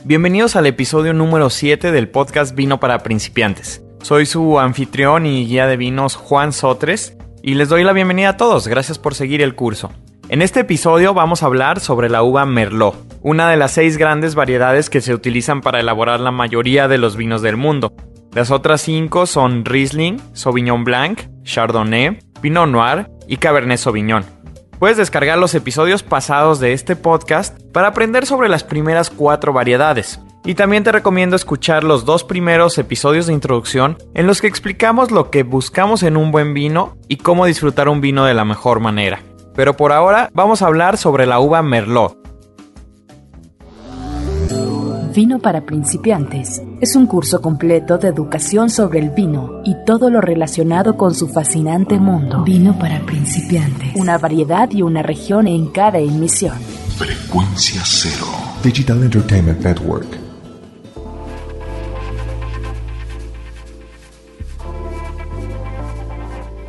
Bienvenidos al episodio número 7 del podcast Vino para Principiantes. Soy su anfitrión y guía de vinos Juan Sotres y les doy la bienvenida a todos, gracias por seguir el curso. En este episodio vamos a hablar sobre la uva Merlot, una de las 6 grandes variedades que se utilizan para elaborar la mayoría de los vinos del mundo. Las otras 5 son Riesling, Sauvignon Blanc, Chardonnay, Pinot Noir y Cabernet Sauvignon. Puedes descargar los episodios pasados de este podcast para aprender sobre las primeras 4 variedades. Y también te recomiendo escuchar los 2 primeros episodios de introducción en los que explicamos lo que buscamos en un buen vino y cómo disfrutar un vino de la mejor manera. Pero por ahora vamos a hablar sobre la uva Merlot. Vino para Principiantes es un curso completo de educación sobre el vino y todo lo relacionado con su fascinante mundo. Vino para Principiantes. Una variedad y una región en cada emisión. Frecuencia Cero. Digital Entertainment Network.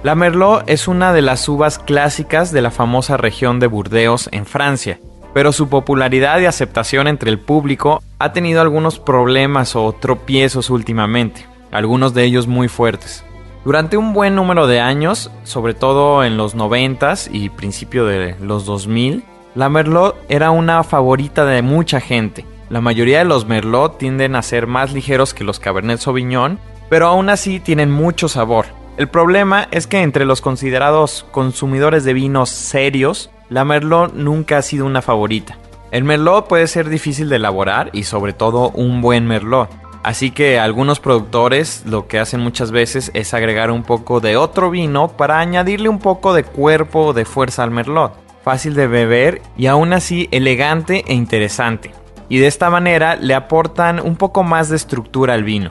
La Merlot es una de las uvas clásicas de la famosa región de Burdeos en Francia, pero su popularidad y aceptación entre el público ha tenido algunos problemas o tropiezos últimamente, algunos de ellos muy fuertes. Durante un buen número de años, sobre todo en los 90s y principio de los 2000, la Merlot era una favorita de mucha gente. La mayoría de los Merlot tienden a ser más ligeros que los Cabernet Sauvignon, pero aún así tienen mucho sabor. El problema es que entre los considerados consumidores de vinos serios, la Merlot nunca ha sido una favorita. El Merlot puede ser difícil de elaborar y sobre todo un buen Merlot. Así que algunos productores lo que hacen muchas veces es agregar un poco de otro vino para añadirle un poco de cuerpo o de fuerza al Merlot. Fácil de beber y aún así elegante e interesante. Y de esta manera le aportan un poco más de estructura al vino.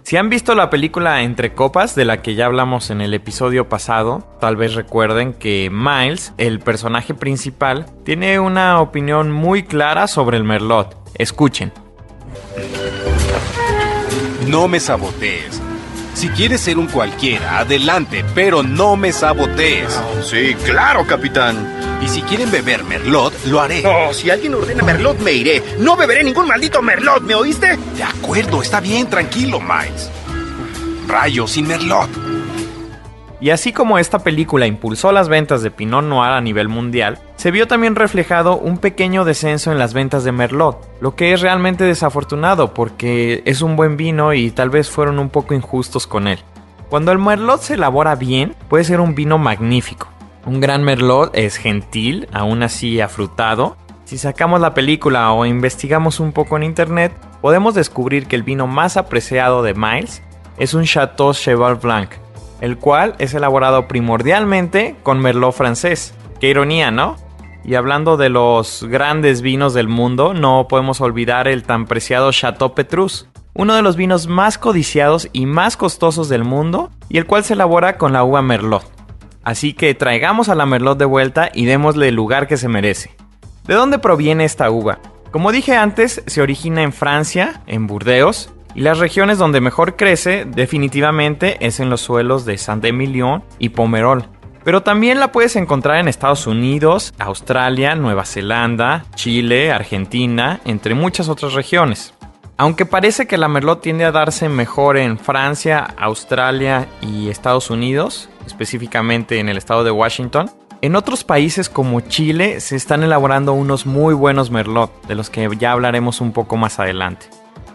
Si han visto la película Entre Copas, de la que ya hablamos en el episodio pasado, tal vez recuerden que Miles, el personaje principal, tiene una opinión muy clara sobre el Merlot. Escuchen. No me sabotees. Si quieres ser un cualquiera, adelante, pero no me sabotees. Sí, claro, capitán. Y si quieren beber Merlot, lo haré. Oh, si alguien ordena Merlot, me iré. No beberé ningún maldito Merlot, ¿me oíste? De acuerdo, está bien, tranquilo, Miles. Rayos, sin Merlot. Y así como esta película impulsó las ventas de Pinot Noir a nivel mundial, se vio también reflejado un pequeño descenso en las ventas de Merlot, lo que es realmente desafortunado porque es un buen vino y tal vez fueron un poco injustos con él. Cuando el Merlot se elabora bien, puede ser un vino magnífico. Un gran Merlot es gentil, aún así afrutado. Si sacamos la película o investigamos un poco en internet, podemos descubrir que el vino más apreciado de Miles es un Chateau Cheval Blanc, el cual es elaborado primordialmente con Merlot francés. Qué ironía, ¿no? Y hablando de los grandes vinos del mundo, no podemos olvidar el tan preciado Chateau Petrus, uno de los vinos más codiciados y más costosos del mundo, y el cual se elabora con la uva Merlot. Así que traigamos a la Merlot de vuelta y démosle el lugar que se merece. ¿De dónde proviene esta uva? Como dije antes, se origina en Francia, en Burdeos, y las regiones donde mejor crece definitivamente es en los suelos de Saint-Émilion y Pomerol. Pero también la puedes encontrar en Estados Unidos, Australia, Nueva Zelanda, Chile, Argentina, entre muchas otras regiones. Aunque parece que la Merlot tiende a darse mejor en Francia, Australia y Estados Unidos, específicamente en el estado de Washington, en otros países como Chile se están elaborando unos muy buenos Merlot, de los que ya hablaremos un poco más adelante.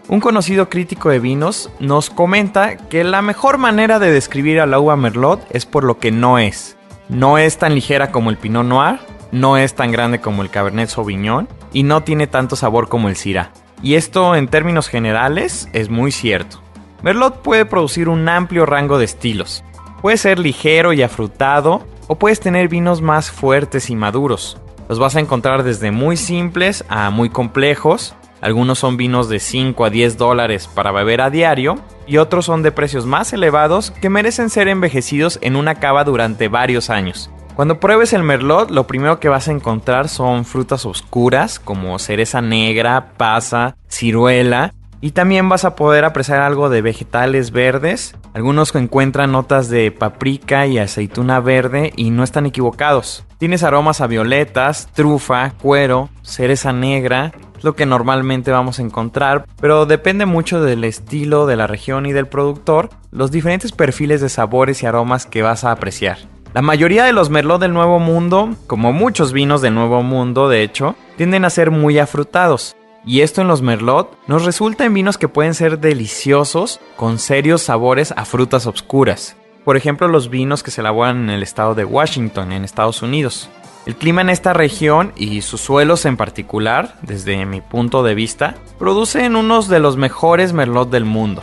Un conocido crítico de vinos nos comenta que la mejor manera de describir a la uva Merlot es por lo que no es. No es tan ligera como el Pinot Noir, no es tan grande como el Cabernet Sauvignon y no tiene tanto sabor como el Syrah. Y esto en términos generales es muy cierto. Merlot puede producir un amplio rango de estilos. Puede ser ligero y afrutado o puedes tener vinos más fuertes y maduros. Los vas a encontrar desde muy simples a muy complejos. Algunos son vinos de 5 a 10 dólares para beber a diario y otros son de precios más elevados que merecen ser envejecidos en una cava durante varios años. Cuando pruebes el Merlot, lo primero que vas a encontrar son frutas oscuras como cereza negra, pasa, ciruela Y también vas a poder apreciar algo de vegetales verdes. Algunos encuentran notas de paprika y aceituna verde y no están equivocados. Tienes aromas a violetas, trufa, cuero, cereza negra, es lo que normalmente vamos a encontrar, pero depende mucho del estilo, de la región y del productor, los diferentes perfiles de sabores y aromas que vas a apreciar. La mayoría de los Merlot del Nuevo Mundo, como muchos vinos del Nuevo Mundo de hecho, tienden a ser muy afrutados. Y esto en los Merlot nos resulta en vinos que pueden ser deliciosos con serios sabores a frutas oscuras. Por ejemplo, los vinos que se elaboran en el estado de Washington, en Estados Unidos. El clima en esta región y sus suelos en particular, desde mi punto de vista, producen unos de los mejores Merlot del mundo.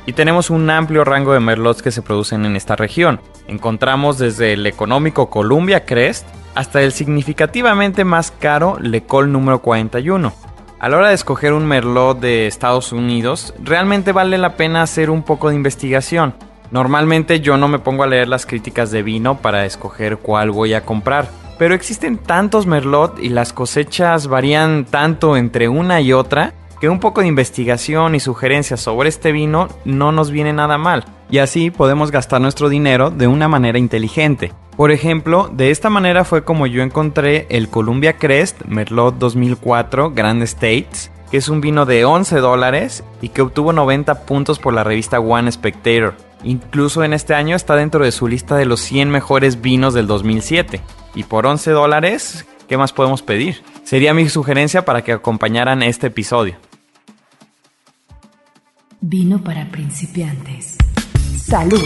Y tenemos un amplio rango de Merlots que se producen en esta región. Encontramos desde el económico Columbia Crest hasta el significativamente más caro Le Col número 41. A la hora de escoger un Merlot de Estados Unidos, realmente vale la pena hacer un poco de investigación. Normalmente yo no me pongo a leer las críticas de vino para escoger cuál voy a comprar, pero existen tantos Merlot y las cosechas varían tanto entre una y otra que un poco de investigación y sugerencias sobre este vino no nos viene nada mal. Y así podemos gastar nuestro dinero de una manera inteligente. Por ejemplo, de esta manera fue como yo encontré el Columbia Crest Merlot 2004 Grand Estates, que es un vino de $11 y que obtuvo 90 puntos por la revista One Spectator. Incluso en este año está dentro de su lista de los 100 mejores vinos del 2007. Y por $11, ¿qué más podemos pedir? Sería mi sugerencia para que acompañaran este episodio. Vino para principiantes. ¡Salud!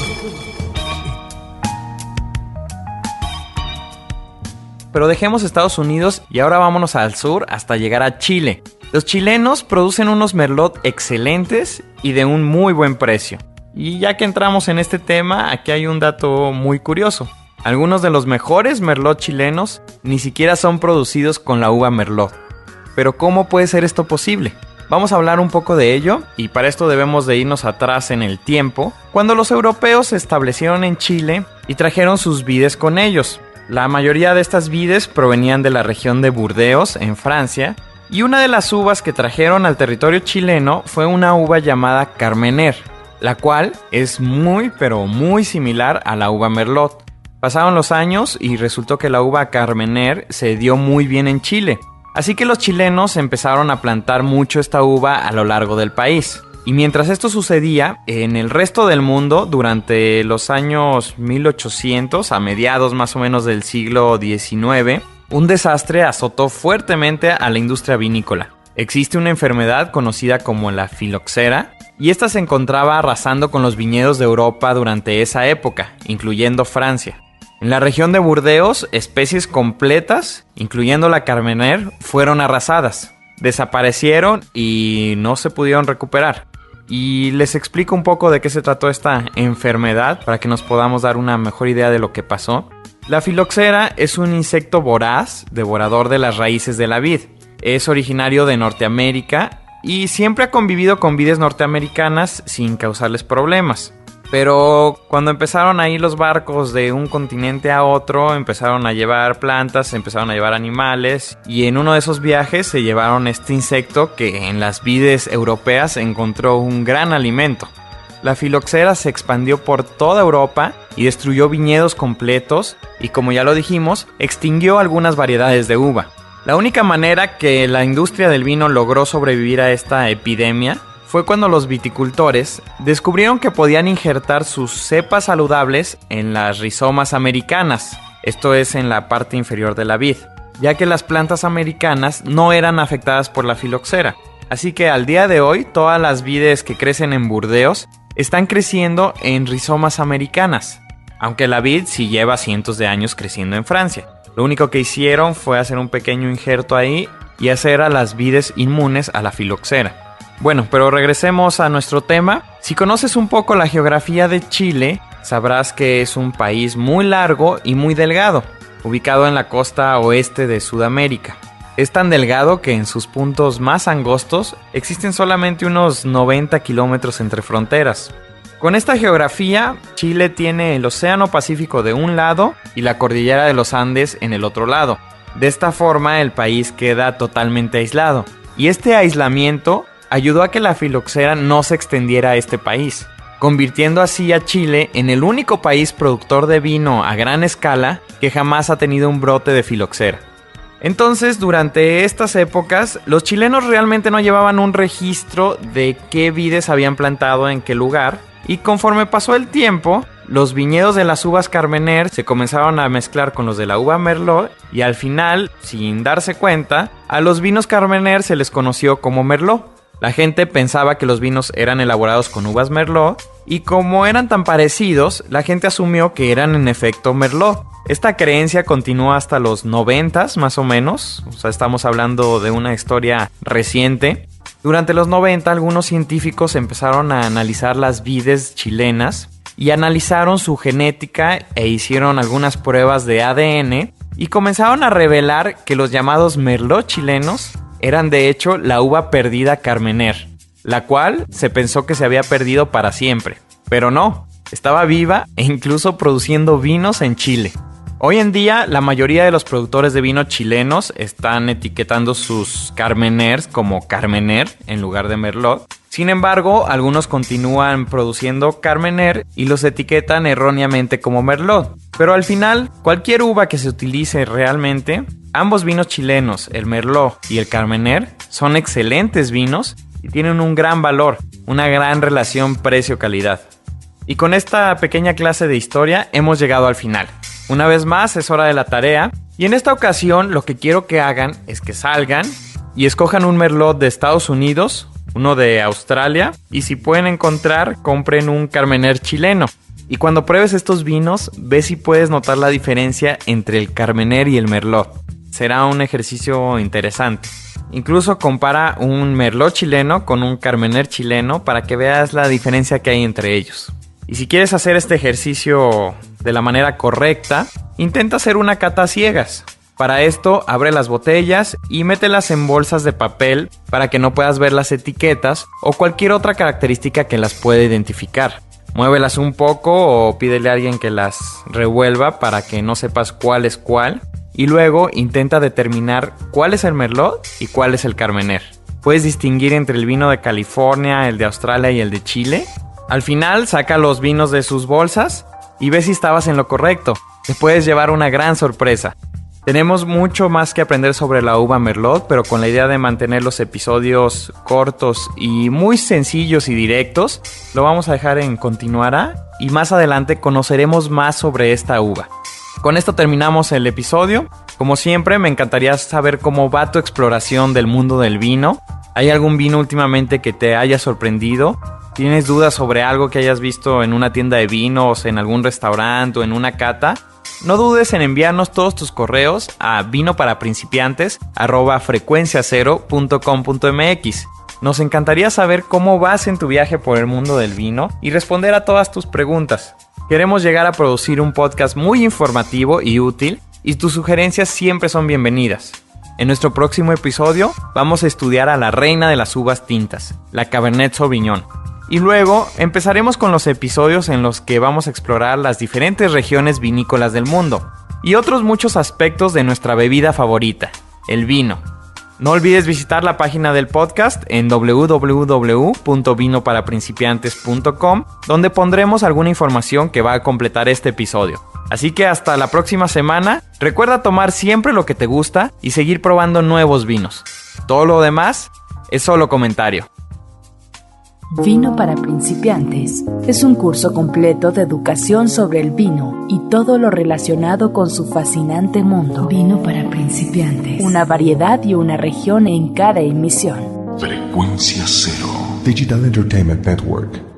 Pero dejemos Estados Unidos y ahora vámonos al sur hasta llegar a Chile. Los chilenos producen unos Merlot excelentes y de un muy buen precio. Y ya que entramos en este tema, aquí hay un dato muy curioso. Algunos de los mejores Merlot chilenos ni siquiera son producidos con la uva Merlot. Pero ¿cómo puede ser esto posible? Vamos a hablar un poco de ello y para esto debemos de irnos atrás en el tiempo, cuando los europeos se establecieron en Chile y trajeron sus vides con ellos. La mayoría de estas vides provenían de la región de Burdeos, en Francia, y una de las uvas que trajeron al territorio chileno fue una uva llamada Carmener, la cual es muy pero muy similar a la uva Merlot. Pasaron los años y resultó que la uva Carmener se dio muy bien en Chile. Así que los chilenos empezaron a plantar mucho esta uva a lo largo del país. Y mientras esto sucedía, en el resto del mundo, durante los años 1800, a mediados más o menos del siglo XIX, un desastre azotó fuertemente a la industria vinícola. Existe una enfermedad conocida como la filoxera, y esta se encontraba arrasando con los viñedos de Europa durante esa época, incluyendo Francia. En la región de Burdeos, especies completas, incluyendo la Carmener, fueron arrasadas. Desaparecieron y no se pudieron recuperar. Y les explico un poco de qué se trató esta enfermedad para que nos podamos dar una mejor idea de lo que pasó. La filoxera es un insecto voraz, devorador de las raíces de la vid. Es originario de Norteamérica y siempre ha convivido con vides norteamericanas sin causarles problemas. Pero cuando empezaron a ir los barcos de un continente a otro, empezaron a llevar plantas, empezaron a llevar animales, y en uno de esos viajes se llevaron este insecto que en las vides europeas encontró un gran alimento. La filoxera se expandió por toda Europa y destruyó viñedos completos y, como ya lo dijimos, extinguió algunas variedades de uva. La única manera que la industria del vino logró sobrevivir a esta epidemia fue cuando los viticultores descubrieron que podían injertar sus cepas saludables en las rizomas americanas, esto es en la parte inferior de la vid, ya que las plantas americanas no eran afectadas por la filoxera. Así que al día de hoy todas las vides que crecen en Burdeos están creciendo en rizomas americanas, aunque la vid sí lleva cientos de años creciendo en Francia. Lo único que hicieron fue hacer un pequeño injerto ahí y hacer a las vides inmunes a la filoxera. Bueno, pero regresemos a nuestro tema. Si conoces un poco la geografía de Chile, sabrás que es un país muy largo y muy delgado, ubicado en la costa oeste de Sudamérica. Es tan delgado que en sus puntos más angostos existen solamente unos 90 kilómetros entre fronteras. Con esta geografía, Chile tiene el Océano Pacífico de un lado y la Cordillera de los Andes en el otro lado. De esta forma, el país queda totalmente aislado. Y este aislamiento ayudó a que la filoxera no se extendiera a este país, convirtiendo así a Chile en el único país productor de vino a gran escala que jamás ha tenido un brote de filoxera. Entonces, durante estas épocas, los chilenos realmente no llevaban un registro de qué vides habían plantado en qué lugar, y conforme pasó el tiempo, los viñedos de las uvas Carmener se comenzaron a mezclar con los de la uva Merlot, y al final, sin darse cuenta, a los vinos Carmener se les conoció como Merlot. La gente pensaba que los vinos eran elaborados con uvas Merlot, y como eran tan parecidos, la gente asumió que eran en efecto Merlot. Esta creencia continúa hasta los 90s más o menos, o sea, estamos hablando de una historia reciente. Durante los 90, algunos científicos empezaron a analizar las vides chilenas y analizaron su genética e hicieron algunas pruebas de ADN y comenzaron a revelar que los llamados Merlot chilenos eran de hecho la uva perdida Carmener, la cual se pensó que se había perdido para siempre, pero no, estaba viva e incluso produciendo vinos en Chile. Hoy en día, la mayoría de los productores de vino chilenos están etiquetando sus Carmeners como Carmener en lugar de Merlot. Sin embargo, algunos continúan produciendo Carmener y los etiquetan erróneamente como Merlot. Pero al final, cualquier uva que se utilice realmente, ambos vinos chilenos, el Merlot y el Carmener, son excelentes vinos y tienen un gran valor, una gran relación precio-calidad. Y con esta pequeña clase de historia hemos llegado al final. Una vez más es hora de la tarea y en esta ocasión lo que quiero que hagan es que salgan y escojan un Merlot de Estados Unidos, uno de Australia y si pueden encontrar, compren un Carmener chileno. Y cuando pruebes estos vinos, ve si puedes notar la diferencia entre el Carmener y el Merlot. Será un ejercicio interesante. Incluso compara un Merlot chileno con un Carmener chileno para que veas la diferencia que hay entre ellos. Y si quieres hacer este ejercicio de la manera correcta, intenta hacer una cata a ciegas. Para esto, abre las botellas y mételas en bolsas de papel para que no puedas ver las etiquetas o cualquier otra característica que las pueda identificar. Muévelas un poco o pídele a alguien que las revuelva para que no sepas cuál es cuál. Y luego intenta determinar cuál es el Merlot y cuál es el Carmener. Puedes distinguir entre el vino de California, el de Australia y el de Chile. Al final, saca los vinos de sus bolsas y ve si estabas en lo correcto. Te puedes llevar una gran sorpresa. Tenemos mucho más que aprender sobre la uva Merlot, pero con la idea de mantener los episodios cortos y muy sencillos y directos, lo vamos a dejar en continuará y más adelante conoceremos más sobre esta uva. Con esto terminamos el episodio. Como siempre, me encantaría saber cómo va tu exploración del mundo del vino. ¿Hay algún vino últimamente que te haya sorprendido? ¿Tienes dudas sobre algo que hayas visto en una tienda de vinos, en algún restaurante o en una cata? No dudes en enviarnos todos tus correos a vinoparaprincipiantes@frecuenciacero.com.mx. Nos encantaría saber cómo vas en tu viaje por el mundo del vino y responder a todas tus preguntas. Queremos llegar a producir un podcast muy informativo y útil y tus sugerencias siempre son bienvenidas. En nuestro próximo episodio vamos a estudiar a la reina de las uvas tintas, la Cabernet Sauvignon. Y luego empezaremos con los episodios en los que vamos a explorar las diferentes regiones vinícolas del mundo y otros muchos aspectos de nuestra bebida favorita, el vino. No olvides visitar la página del podcast en www.vinoparaprincipiantes.com, donde pondremos alguna información que va a completar este episodio. Así que hasta la próxima semana, recuerda tomar siempre lo que te gusta y seguir probando nuevos vinos. Todo lo demás es solo comentario. Vino para principiantes es un curso completo de educación sobre el vino y todo lo relacionado con su fascinante mundo. Vino para principiantes, una variedad y una región en cada emisión. Frecuencia Cero. Digital Entertainment Network.